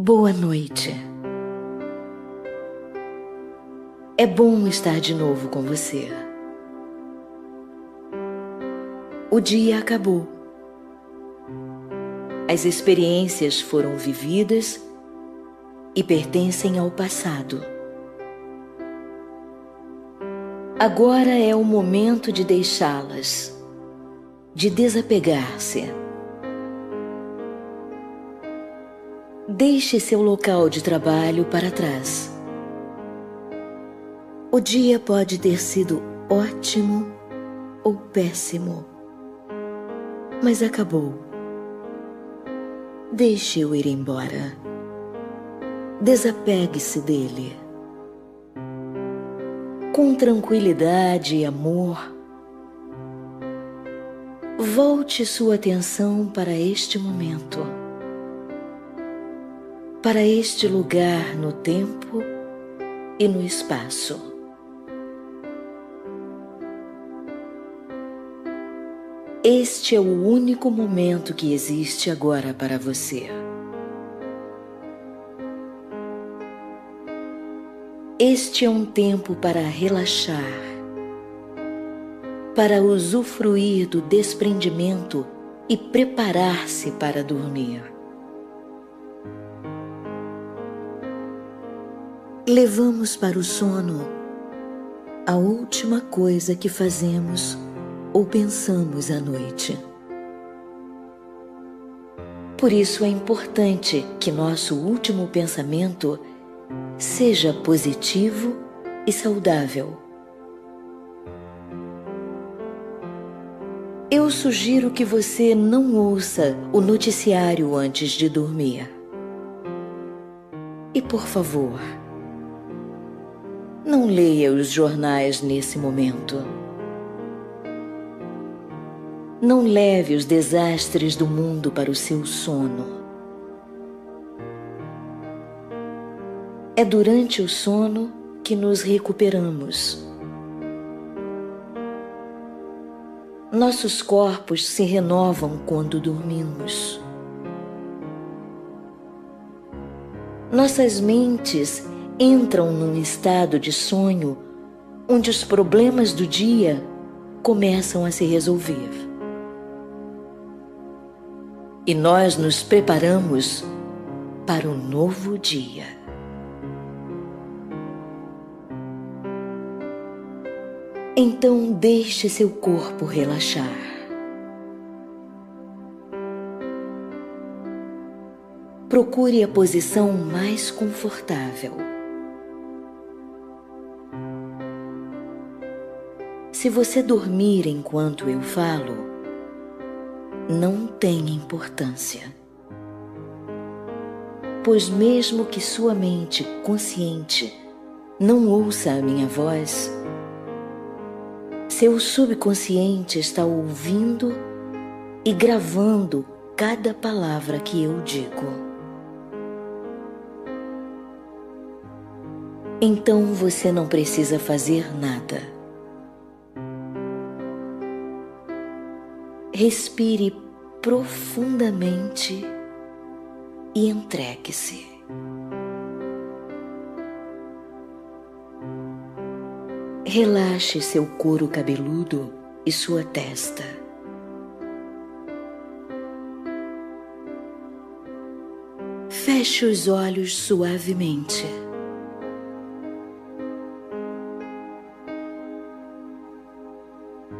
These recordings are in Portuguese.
Boa noite. É bom estar de novo com você. O dia acabou. As experiências foram vividas e pertencem ao passado. Agora é o momento de deixá-las, de desapegar-se. Deixe seu local de trabalho para trás. O dia pode ter sido ótimo ou péssimo, mas acabou. Deixe-o ir embora. Desapegue-se dele. Com tranquilidade e amor, volte sua atenção para este momento, para este lugar no tempo e no espaço. Este é o único momento que existe agora para você. Este é um tempo para relaxar, para usufruir do desprendimento e preparar-se para dormir. Levamos para o sono a última coisa que fazemos ou pensamos à noite. Por isso é importante que nosso último pensamento seja positivo e saudável. Eu sugiro que você não ouça o noticiário antes de dormir. E por favor, não leia os jornais nesse momento. Não leve os desastres do mundo para o seu sono. É durante o sono que nos recuperamos. Nossos corpos se renovam quando dormimos. Nossas mentes entram num estado de sonho onde os problemas do dia começam a se resolver. E nós nos preparamos para o novo dia. Então deixe seu corpo relaxar. Procure a posição mais confortável. Se você dormir enquanto eu falo, não tem importância. Pois mesmo que sua mente consciente não ouça a minha voz, seu subconsciente está ouvindo e gravando cada palavra que eu digo. Então você não precisa fazer nada. Respire profundamente e entregue-se. Relaxe seu couro cabeludo e sua testa. Feche os olhos suavemente.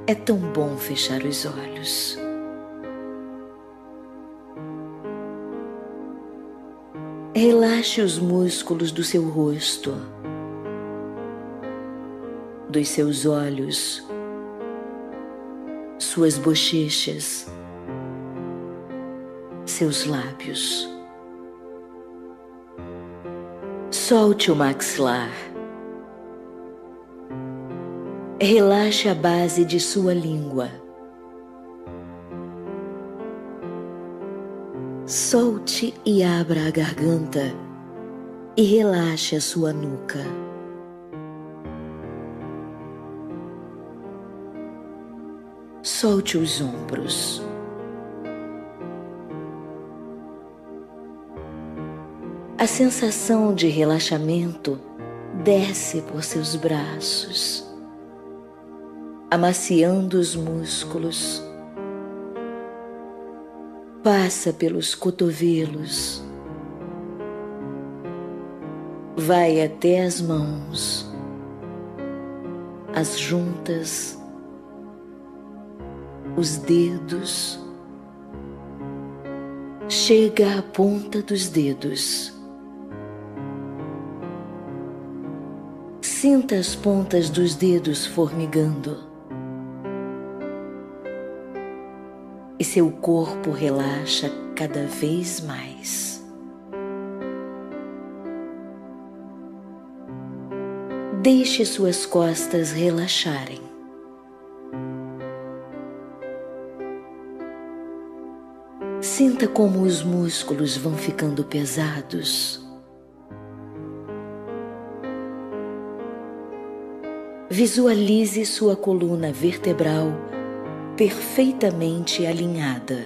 É tão bom fechar os olhos. Relaxe os músculos do seu rosto, dos seus olhos, suas bochechas, seus lábios. Solte o maxilar. Relaxe a base de sua língua. Solte e abra a garganta e relaxe a sua nuca. Solte os ombros. A sensação de relaxamento desce por seus braços, amaciando os músculos, passa pelos cotovelos, vai até as mãos, as juntas, os dedos, chega à ponta dos dedos. Sinta as pontas dos dedos formigando e seu corpo relaxa cada vez mais. Deixe suas costas relaxarem. Sinta como os músculos vão ficando pesados. Visualize sua coluna vertebral perfeitamente alinhada.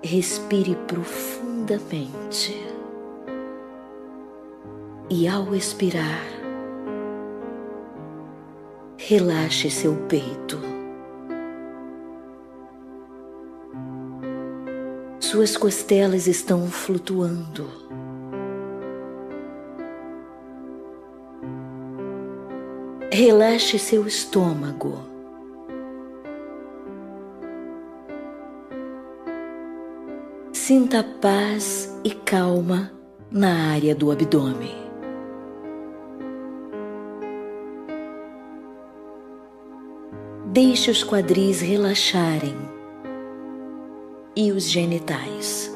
Respire profundamente e, ao expirar, relaxe seu peito. Suas costelas estão flutuando. Relaxe seu estômago. Sinta paz e calma na área do abdômen. Deixe os quadris relaxarem e os genitais.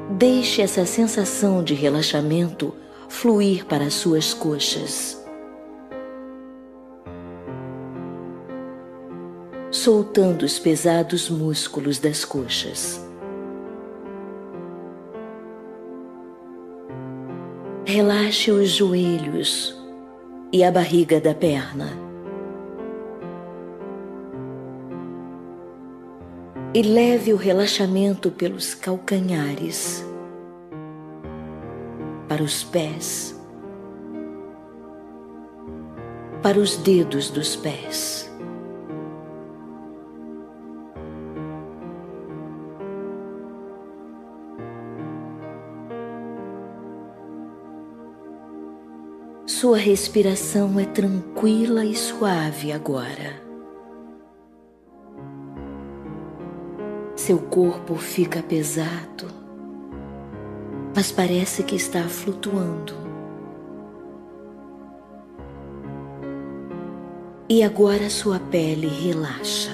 Deixe essa sensação de relaxamento fluir para as suas coxas, soltando os pesados músculos das coxas. Relaxe os joelhos e a barriga da perna. E leve o relaxamento pelos calcanhares, para os pés, para os dedos dos pés. Sua respiração é tranquila e suave agora. Seu corpo fica pesado, mas parece que está flutuando. E agora sua pele relaxa.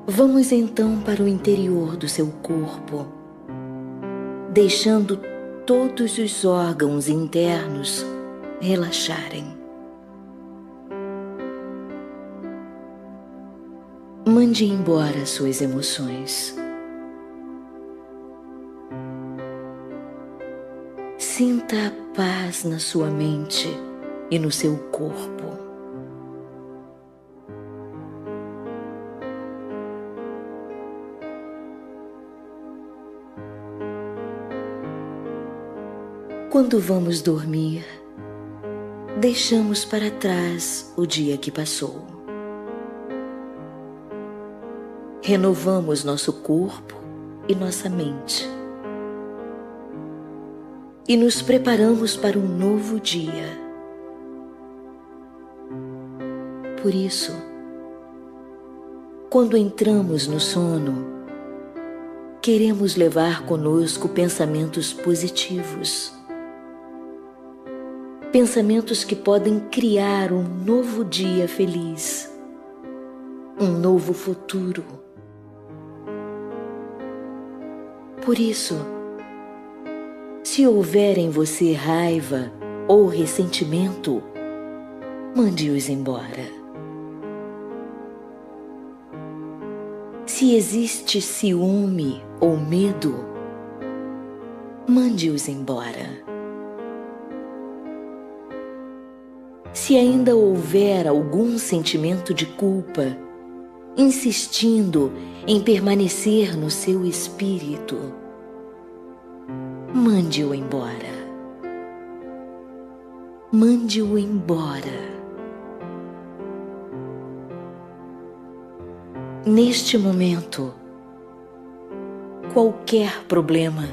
Vamos então para o interior do seu corpo, deixando todos os órgãos internos relaxarem. Mande embora suas emoções. Sinta a paz na sua mente e no seu corpo. Quando vamos dormir, deixamos para trás o dia que passou. Renovamos nosso corpo e nossa mente. E nos preparamos para um novo dia. Por isso, quando entramos no sono, queremos levar conosco pensamentos positivos. Pensamentos que podem criar um novo dia feliz, um novo futuro. Por isso, se houver em você raiva ou ressentimento, mande-os embora. Se existe ciúme ou medo, mande-os embora. Se ainda houver algum sentimento de culpa, insistindo em permanecer no seu espírito, mande-o embora. Mande-o embora. Neste momento, qualquer problema,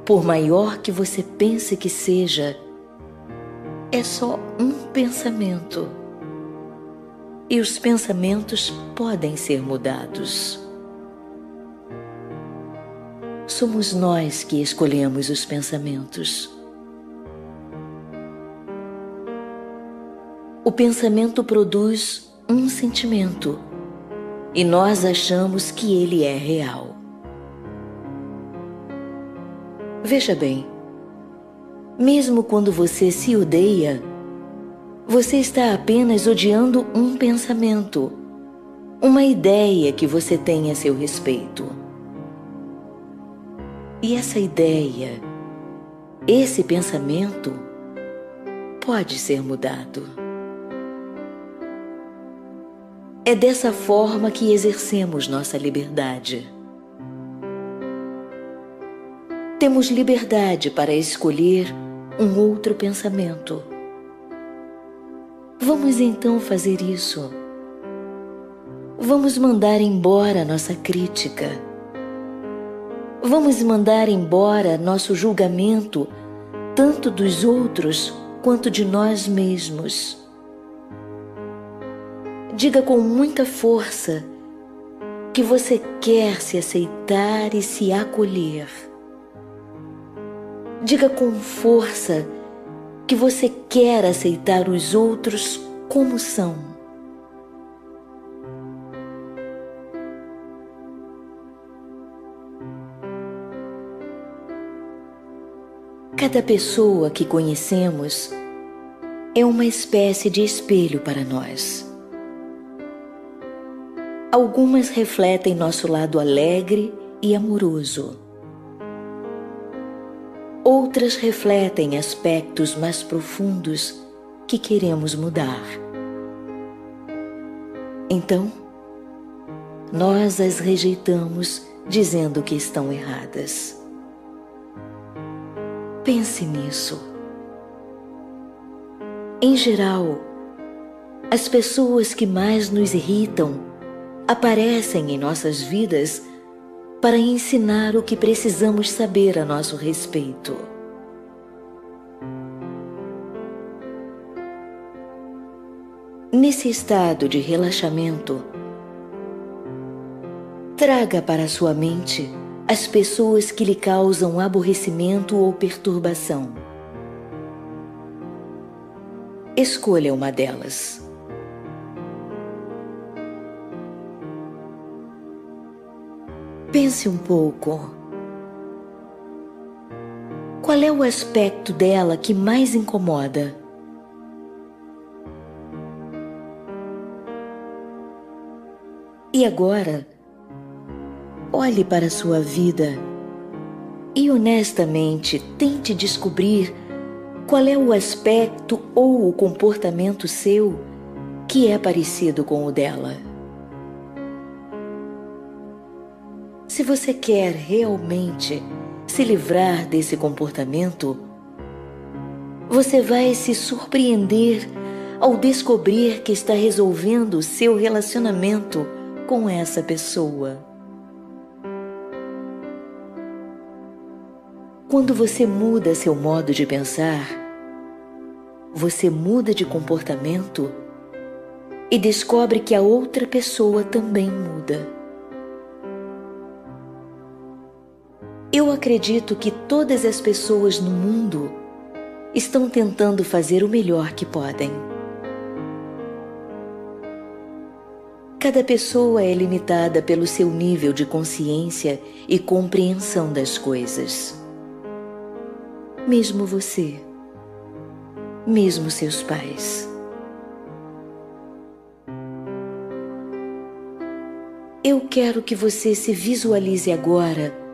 por maior que você pense que seja, é só um pensamento. E os pensamentos podem ser mudados. Somos nós que escolhemos os pensamentos. O pensamento produz um sentimento e nós achamos que ele é real. Veja bem, mesmo quando você se odeia, você está apenas odiando um pensamento, uma ideia que você tem a seu respeito. E essa ideia, esse pensamento, pode ser mudado. É dessa forma que exercemos nossa liberdade. Temos liberdade para escolher um outro pensamento. Vamos então fazer isso. Vamos mandar embora nossa crítica. Vamos mandar embora nosso julgamento, tanto dos outros quanto de nós mesmos. Diga com muita força que você quer se aceitar e se acolher. Diga com força que você quer aceitar os outros como são. Cada pessoa que conhecemos é uma espécie de espelho para nós. Algumas refletem nosso lado alegre e amoroso. Outras refletem aspectos mais profundos que queremos mudar. Então, nós as rejeitamos dizendo que estão erradas. Pense nisso. Em geral, as pessoas que mais nos irritam aparecem em nossas vidas para ensinar o que precisamos saber a nosso respeito. Nesse estado de relaxamento, traga para sua mente as pessoas que lhe causam aborrecimento ou perturbação. Escolha uma delas. Pense um pouco. Qual é o aspecto dela que mais incomoda? E agora, olhe para a sua vida e honestamente tente descobrir qual é o aspecto ou o comportamento seu que é parecido com o dela. Se você quer realmente se livrar desse comportamento, você vai se surpreender ao descobrir que está resolvendo o seu relacionamento com essa pessoa. Quando você muda seu modo de pensar, você muda de comportamento e descobre que a outra pessoa também muda. Eu acredito que todas as pessoas no mundo estão tentando fazer o melhor que podem. Cada pessoa é limitada pelo seu nível de consciência e compreensão das coisas. Mesmo você, mesmo seus pais. Eu quero que você se visualize agora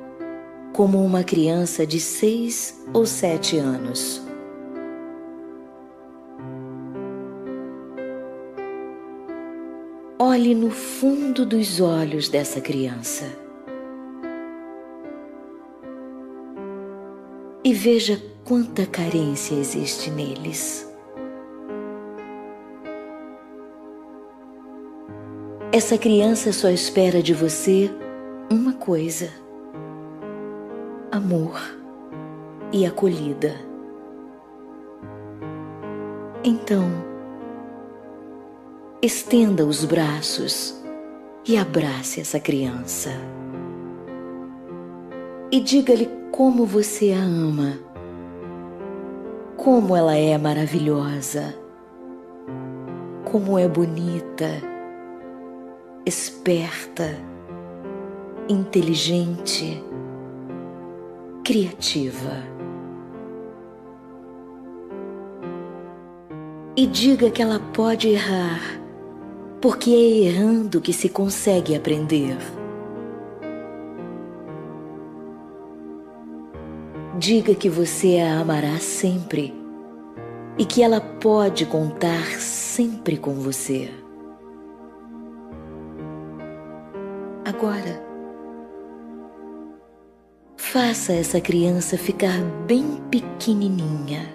como uma criança de 6 ou 7 anos. olhe no fundo dos olhos dessa criança e veja quanta carência existe neles. Essa criança só espera de você uma coisa: amor e acolhida. Então, estenda os braços e abrace essa criança. E diga-lhe como você a ama, como ela é maravilhosa, como é bonita, esperta, inteligente, criativa. E diga que ela pode errar, porque é errando que se consegue aprender. Diga que você a amará sempre e que ela pode contar sempre com você. Agora, faça essa criança ficar bem pequenininha,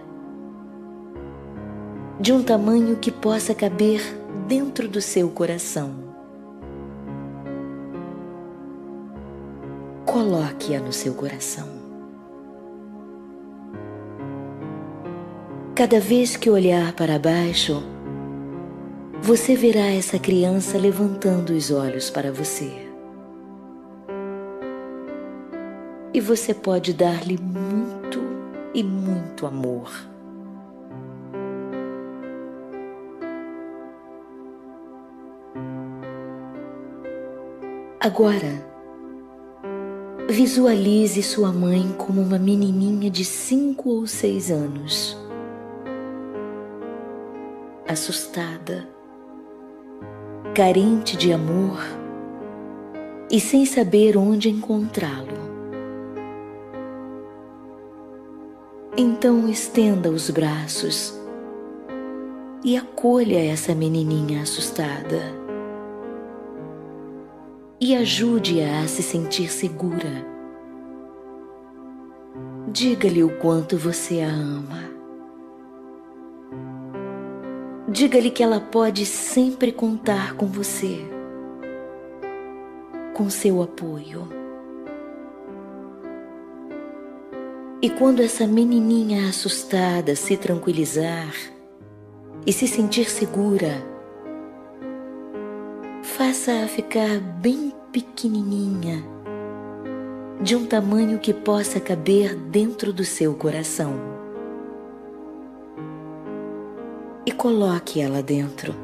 de um tamanho que possa caber dentro do seu coração. Coloque-a no seu coração. Cada vez que olhar para baixo, você verá essa criança levantando os olhos para você. E você pode dar-lhe muito e muito amor. Agora, visualize sua mãe como uma menininha de 5 ou 6 anos. Assustada, carente de amor e sem saber onde encontrá-lo. Então estenda os braços e acolha essa menininha assustada e ajude-a a se sentir segura. Diga-lhe o quanto você a ama. Diga-lhe que ela pode sempre contar com você, com seu apoio. E quando essa menininha assustada se tranquilizar e se sentir segura, faça-a ficar bem pequenininha, de um tamanho que possa caber dentro do seu coração. E coloque ela dentro,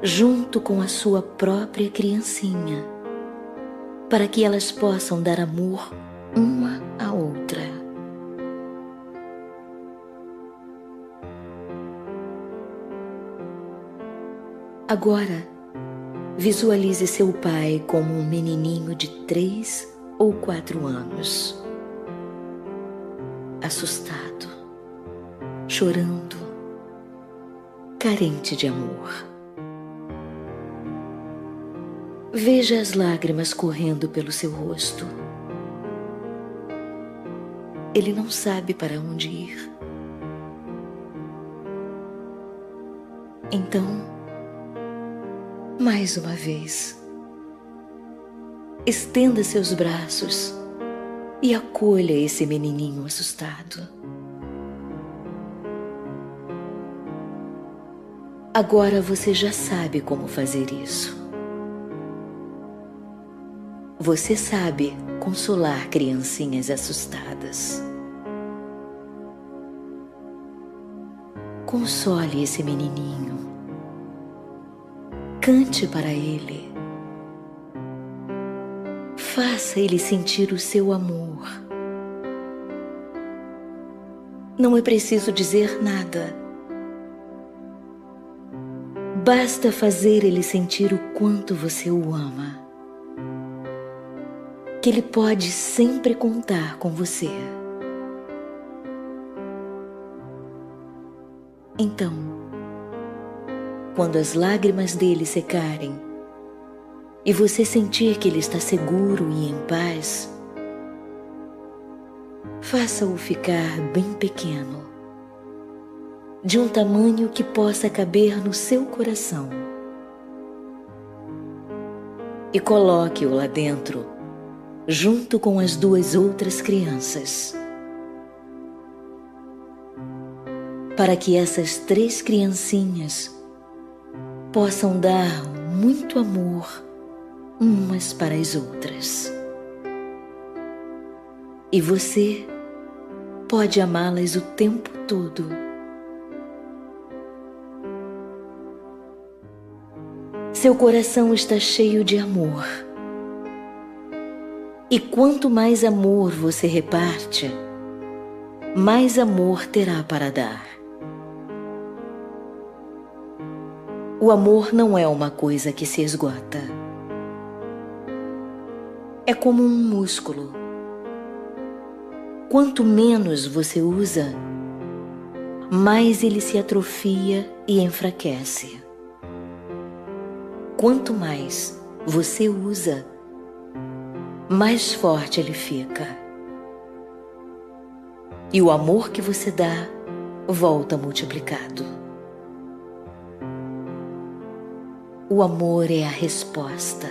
junto com a sua própria criancinha, para que elas possam dar amor uma à outra. Agora, visualize seu pai como um menininho de 3 ou 4 anos, assustado, chorando, carente de amor. Veja as lágrimas correndo pelo seu rosto. Ele não sabe para onde ir. Então, mais uma vez, estenda seus braços e acolha esse menininho assustado. Agora você já sabe como fazer isso. Você sabe consolar criancinhas assustadas. Console esse menininho. Cante para ele. Faça ele sentir o seu amor. Não é preciso dizer nada. Basta fazer ele sentir o quanto você o ama, que ele pode sempre contar com você. Então, quando as lágrimas dele secarem e você sentir que ele está seguro e em paz, faça-o ficar bem pequeno, de um tamanho que possa caber no seu coração, e coloque-o lá dentro, junto com as 2 outras crianças, para que essas 3 criancinhas possam dar muito amor umas para as outras. E você pode amá-las o tempo todo. Seu coração está cheio de amor. E quanto mais amor você reparte, mais amor terá para dar. O amor não é uma coisa que se esgota. É como um músculo. Quanto menos você usa, mais ele se atrofia e enfraquece. Quanto mais você usa, mais forte ele fica. E o amor que você dá volta multiplicado. O amor é a resposta.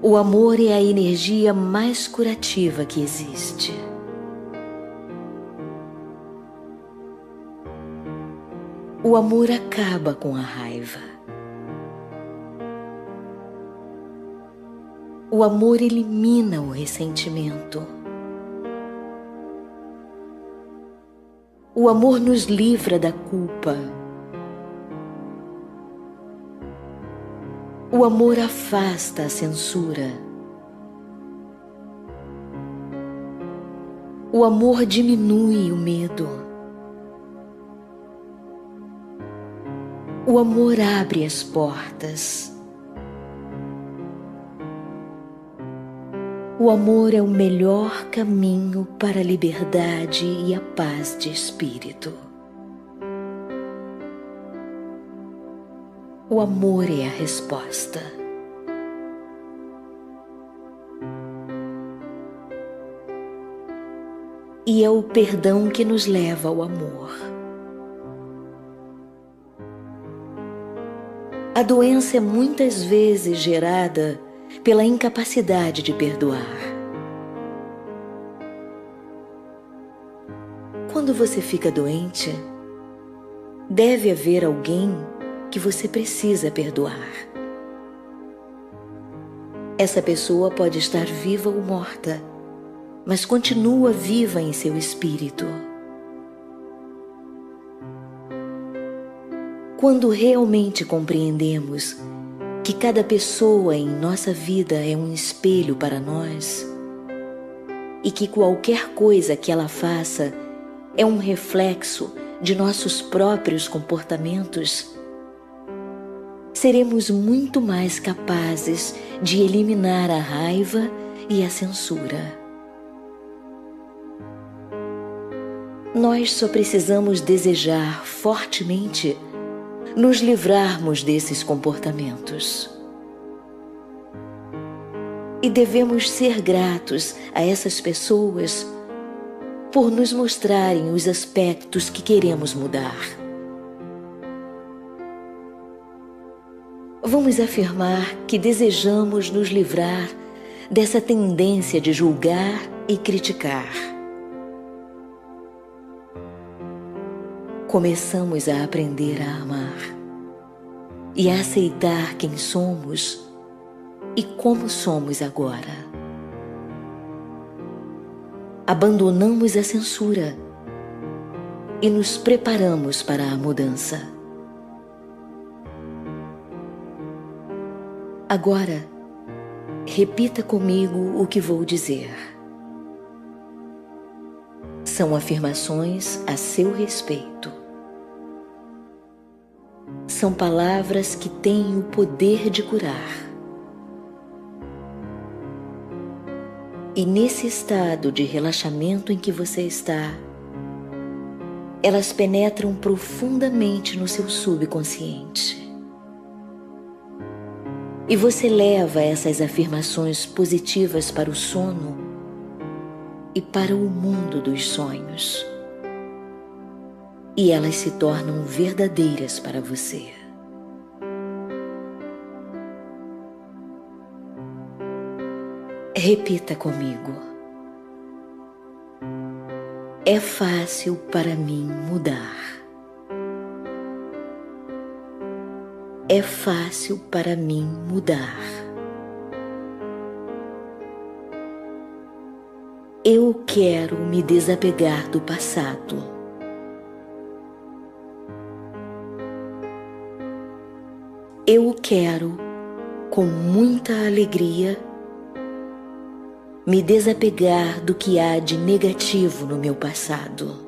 O amor é a energia mais curativa que existe. O amor acaba com a raiva. O amor elimina o ressentimento. O amor nos livra da culpa. O amor afasta a censura. O amor diminui o medo. O amor abre as portas. O amor é o melhor caminho para a liberdade e a paz de espírito. O amor é a resposta. E é o perdão que nos leva ao amor. A doença é muitas vezes gerada pela incapacidade de perdoar. Quando você fica doente, deve haver alguém que você precisa perdoar. Essa pessoa pode estar viva ou morta, mas continua viva em seu espírito. Quando realmente compreendemos que cada pessoa em nossa vida é um espelho para nós e que qualquer coisa que ela faça é um reflexo de nossos próprios comportamentos, seremos muito mais capazes de eliminar a raiva e a censura. Nós só precisamos desejar fortemente nos livrarmos desses comportamentos. E devemos ser gratos a essas pessoas por nos mostrarem os aspectos que queremos mudar. Vamos afirmar que desejamos nos livrar dessa tendência de julgar e criticar. Começamos a aprender a amar e a aceitar quem somos e como somos agora. Abandonamos a censura e nos preparamos para a mudança. Agora, repita comigo o que vou dizer. São afirmações a seu respeito. São palavras que têm o poder de curar. E nesse estado de relaxamento em que você está, elas penetram profundamente no seu subconsciente. E você leva essas afirmações positivas para o sono e para o mundo dos sonhos. E elas se tornam verdadeiras para você. Repita comigo. É fácil para mim mudar. É fácil para mim mudar. Eu quero me desapegar do passado. Eu quero, com muita alegria, me desapegar do que há de negativo no meu passado.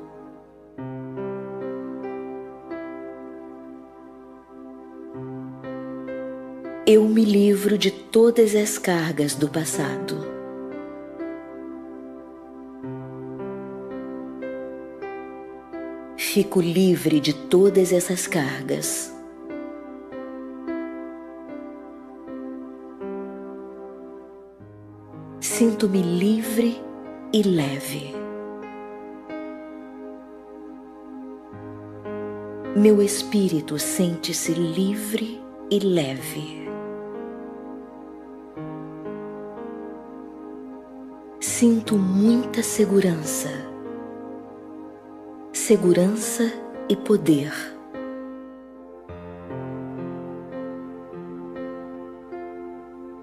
Eu me livro de todas as cargas do passado. Fico livre de todas essas cargas. Sinto-me livre e leve. Meu espírito sente-se livre e leve. Sinto muita segurança, segurança e poder.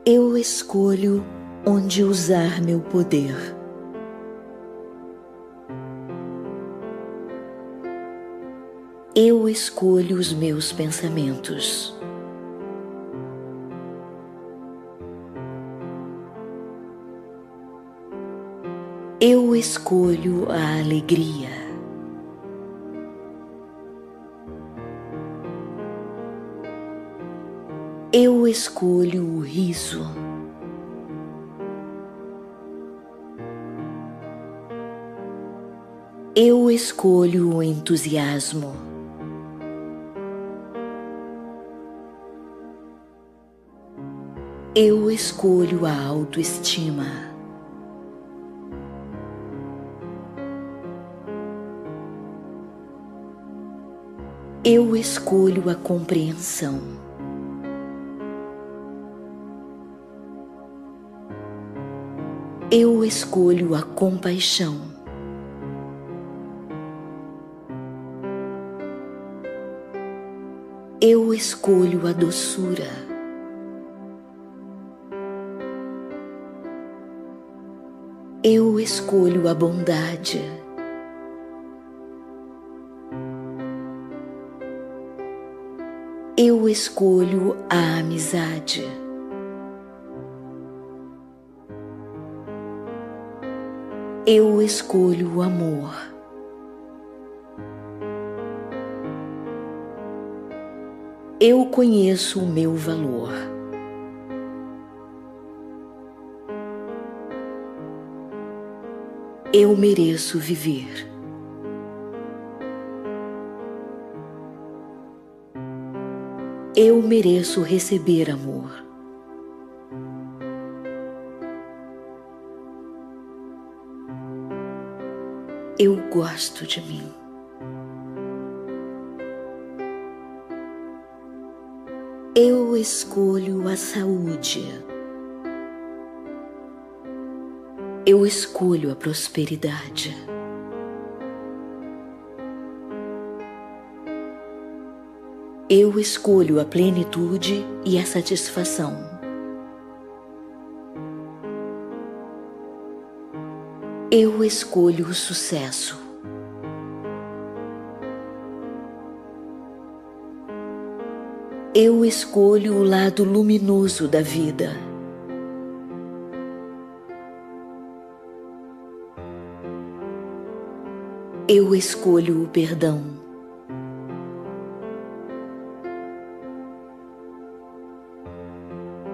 Eu escolho onde usar meu poder. Eu escolho os meus pensamentos. Eu escolho a alegria. Eu escolho o riso. Eu escolho o entusiasmo. Eu escolho a autoestima. Eu escolho a compreensão. Eu escolho a compaixão. Eu escolho a doçura. Eu escolho a bondade. Eu escolho a amizade. Eu escolho o amor. Eu conheço o meu valor. Eu mereço viver. Eu mereço receber amor. Eu gosto de mim. Eu escolho a saúde. Eu escolho a prosperidade. Eu escolho a plenitude e a satisfação. Eu escolho o sucesso. Eu escolho o lado luminoso da vida. Eu escolho o perdão.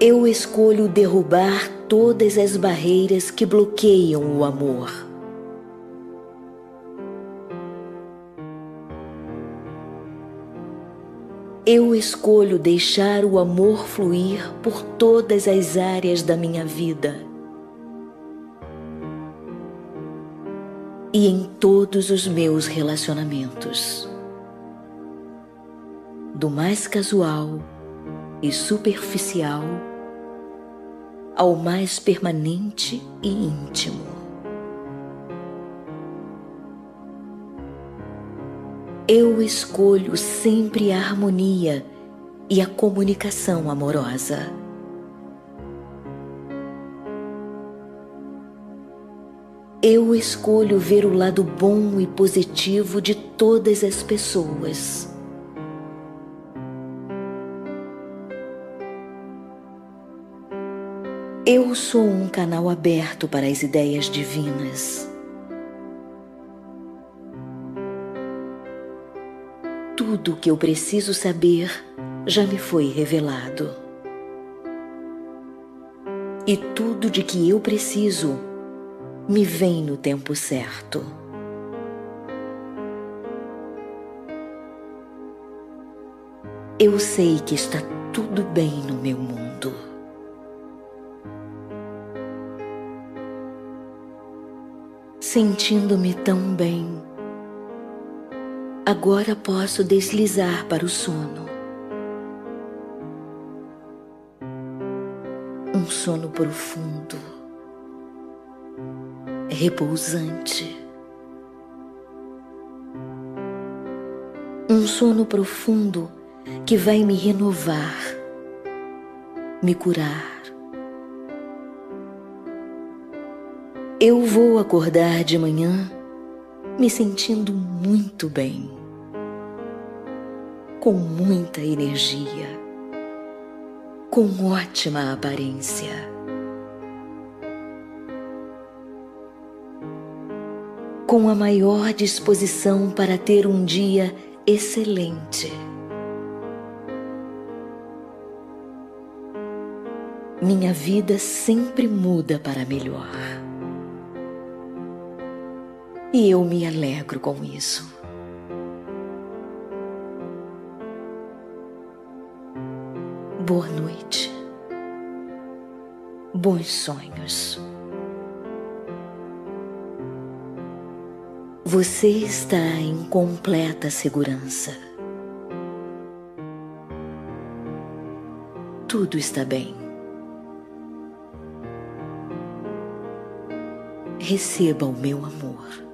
Eu escolho derrubar todas as barreiras que bloqueiam o amor. Eu escolho deixar o amor fluir por todas as áreas da minha vida e em todos os meus relacionamentos, do mais casual e superficial ao mais permanente e íntimo. Eu escolho sempre a harmonia e a comunicação amorosa. Eu escolho ver o lado bom e positivo de todas as pessoas. Eu sou um canal aberto para as ideias divinas. Tudo o que eu preciso saber já me foi revelado. E tudo de que eu preciso me vem no tempo certo. Eu sei que está tudo bem no meu mundo. Sentindo-me tão bem, agora posso deslizar para o sono. Um sono profundo, repousante. Um sono profundo que vai me renovar, me curar. Eu vou acordar de manhã me sentindo muito bem, com muita energia, com ótima aparência. Com a maior disposição para ter um dia excelente. Minha vida sempre muda para melhor. E eu me alegro com isso. Boa noite. Bons sonhos. Você está em completa segurança. Tudo está bem. Receba o meu amor.